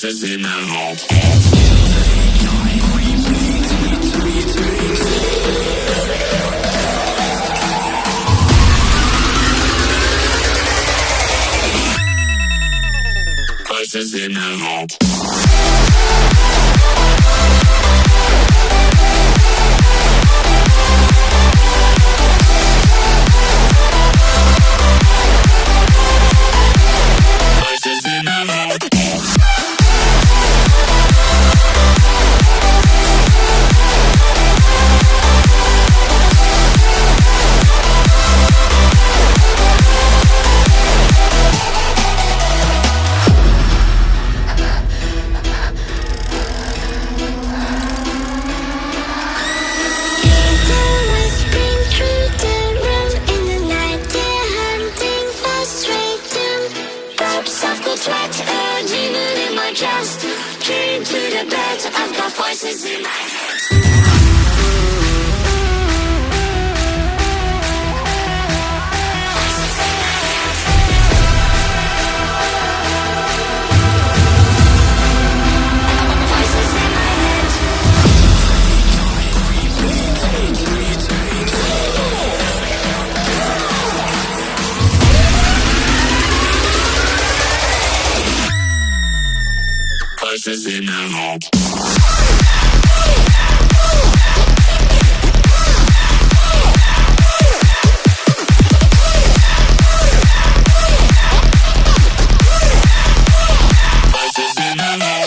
Voices in my head. Voices in my head. Voices in my head. I've got voices in my head. Voices in my head. Voices in my head.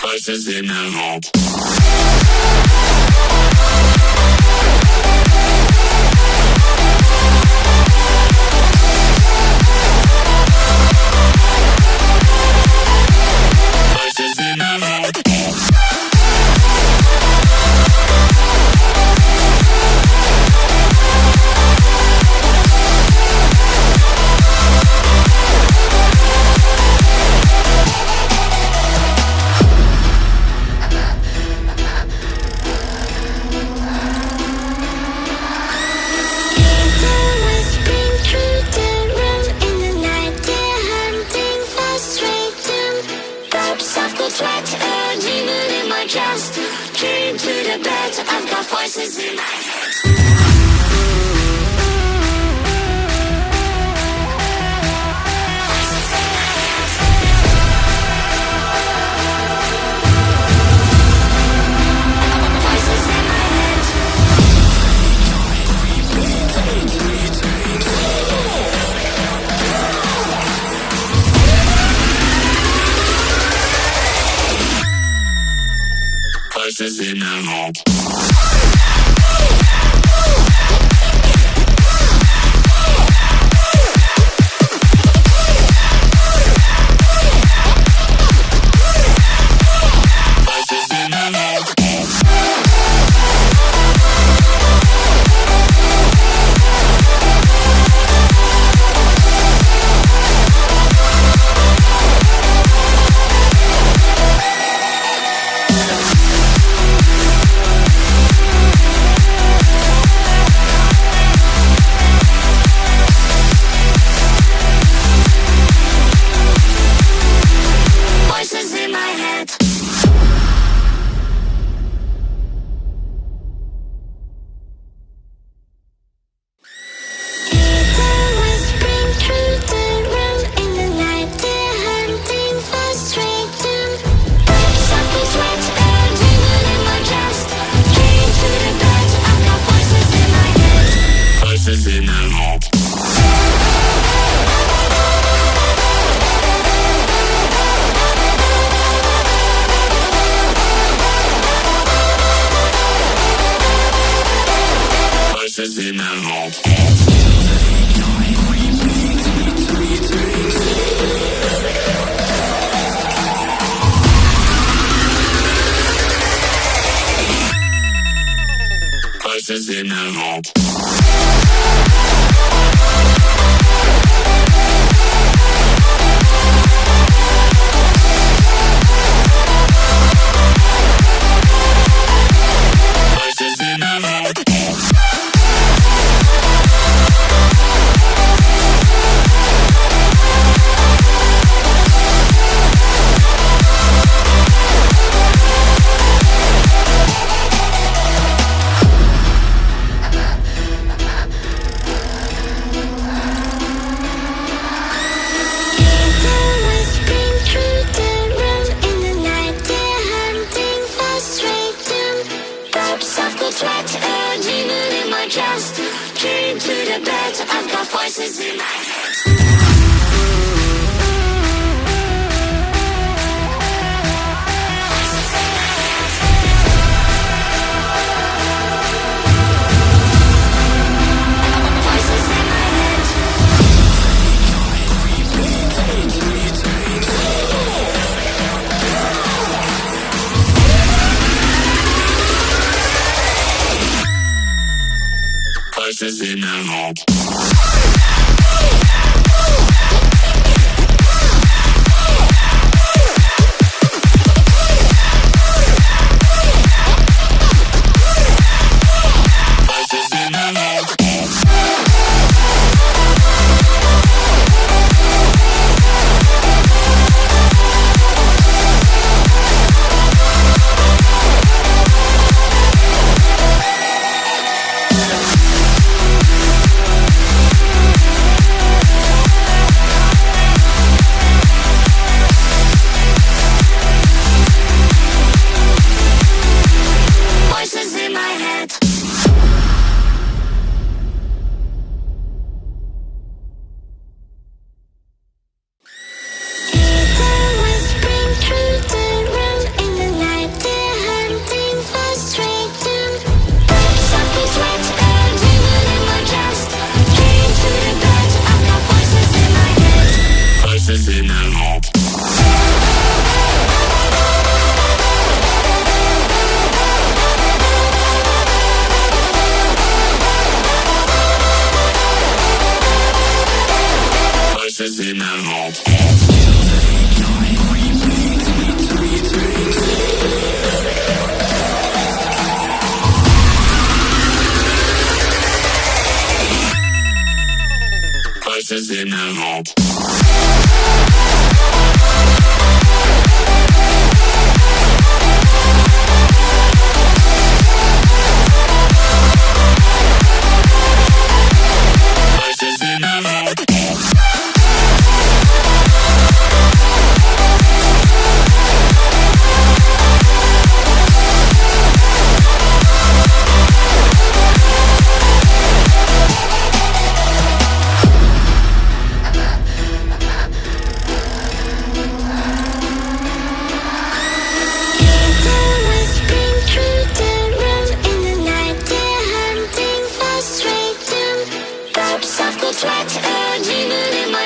Voices in my head. Voices in my head. Came to the bed, I've got voices in my head. Voices in my head. Voices in my head. Voices in my head. Voices in my head. Just came to the bed. I've got voices in my head. Voices in my head. Voices in my head. Voices in my head. Voices in my head. Voices in my head. Voices in my head. Voices in my head. Voices in my head. Voices in my head.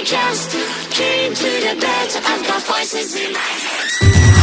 Just came to the bed. I've got voices in my head.